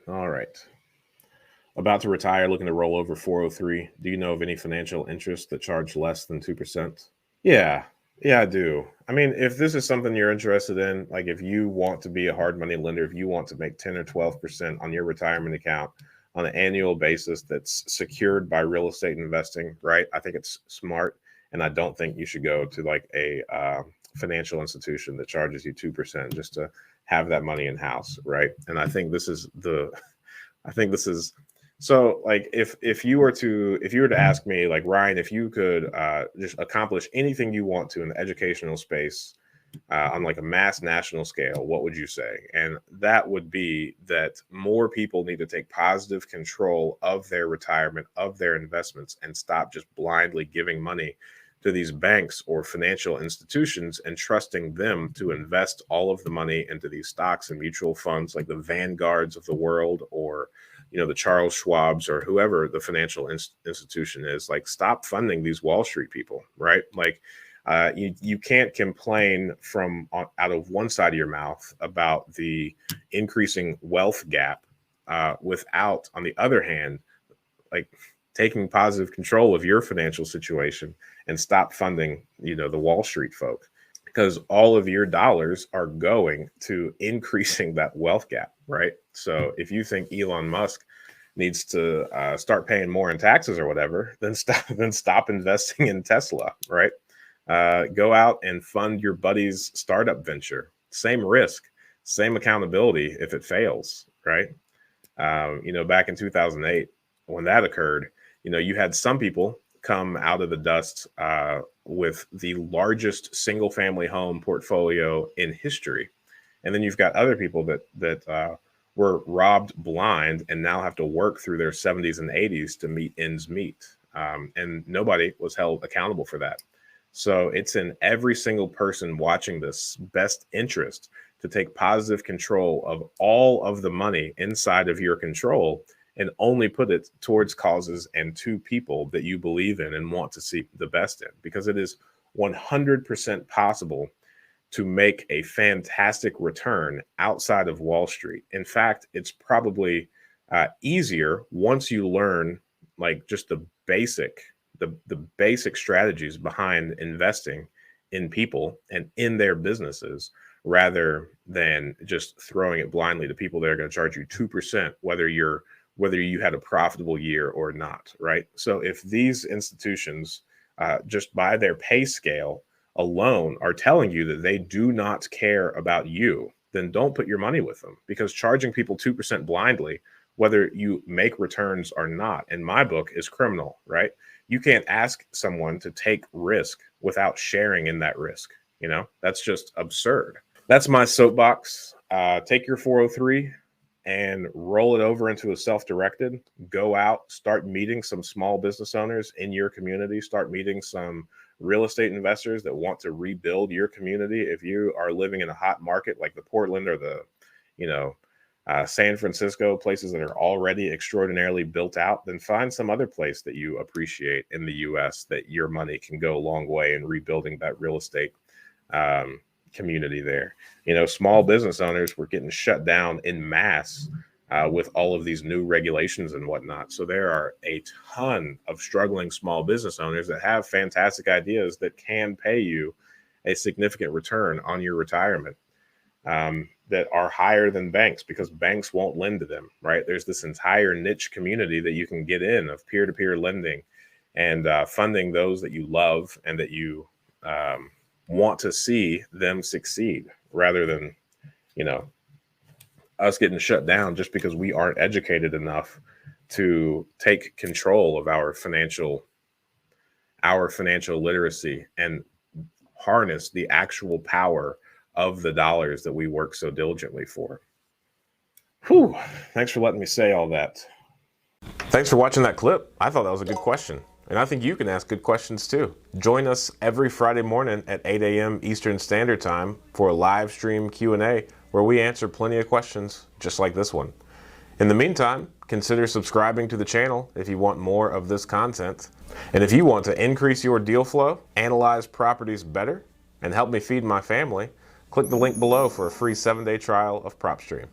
All right. About to retire, looking to roll over 403. Do you know of any financial interests that charge less than 2%? Yeah. Yeah, I do. I mean, if this is something you're interested in, like if you want to be a hard money lender, if you want to make 10 or 12% on your retirement account on an annual basis that's secured by real estate investing, right? I think it's smart. And I don't think you should go to like a financial institution that charges you 2% just to have that money in house, right? And I think this is so like if you were to ask me like Ryan, if you could just accomplish anything you want to in the educational space on like a mass national scale, what would you say? And that would be that more people need to take positive control of their retirement, of their investments, and stop just blindly giving money to these banks or financial institutions and trusting them to invest all of the money into these stocks and mutual funds like the Vanguards of the world, or the Charles Schwabs, or whoever the financial institution is. Like, stop funding these Wall Street people, right? Like, you can't complain from out of one side of your mouth about the increasing wealth gap without, on the other hand, like taking positive control of your financial situation and stop funding, the Wall Street folk, because all of your dollars are going to increasing that wealth gap, right? So if you think Elon Musk needs to start paying more in taxes or whatever, then stop investing in Tesla, right? Go out and fund your buddy's startup venture. Same risk, same accountability if it fails, right? Back in 2008, when that occurred, you had some people come out of the dust with the largest single family home portfolio in history. And then you've got other people that were robbed blind and now have to work through their 70s and 80s to meet ends meet. And nobody was held accountable for that. So it's in every single person watching this best interest to take positive control of all of the money inside of your control and only put it towards causes and to people that you believe in and want to see the best in, because it is 100% possible to make a fantastic return outside of Wall Street. In fact, it's probably easier once you learn like just the basic strategies behind investing in people and in their businesses, rather than just throwing it blindly to people that are going to charge you 2%, whether you had a profitable year or not, right? So if these institutions, just by their pay scale alone, are telling you that they do not care about you, then don't put your money with them, because charging people 2% blindly, whether you make returns or not, in my book, is criminal, right? You can't ask someone to take risk without sharing in that risk. That's just absurd. That's my soapbox. Take your 403 and roll it over into a self-directed. Go out, start meeting some small business owners in your community, start meeting some real estate investors that want to rebuild your community. If you are living in a hot market like the Portland or the, San Francisco, places that are already extraordinarily built out, then find some other place that you appreciate in the US that your money can go a long way in rebuilding that real estate community there. Small business owners were getting shut down in mass with all of these new regulations and whatnot. So there are a ton of struggling small business owners that have fantastic ideas that can pay you a significant return on your retirement, that are higher than banks, because banks won't lend to them, right? There's this entire niche community that you can get in of peer-to-peer lending and funding those that you love and that you want to see them succeed, rather than, us getting shut down just because we aren't educated enough to take control of our financial literacy and harness the actual power of the dollars that we work so diligently for. Whew. Thanks for letting me say all that. Thanks for watching that clip. I thought that was a good question. And I think you can ask good questions too. Join us every Friday morning at 8 a.m. Eastern Standard Time for a live stream Q&A where we answer plenty of questions just like this one. In the meantime, consider subscribing to the channel if you want more of this content. And if you want to increase your deal flow, analyze properties better, and help me feed my family, click the link below for a free 7-day trial of PropStream.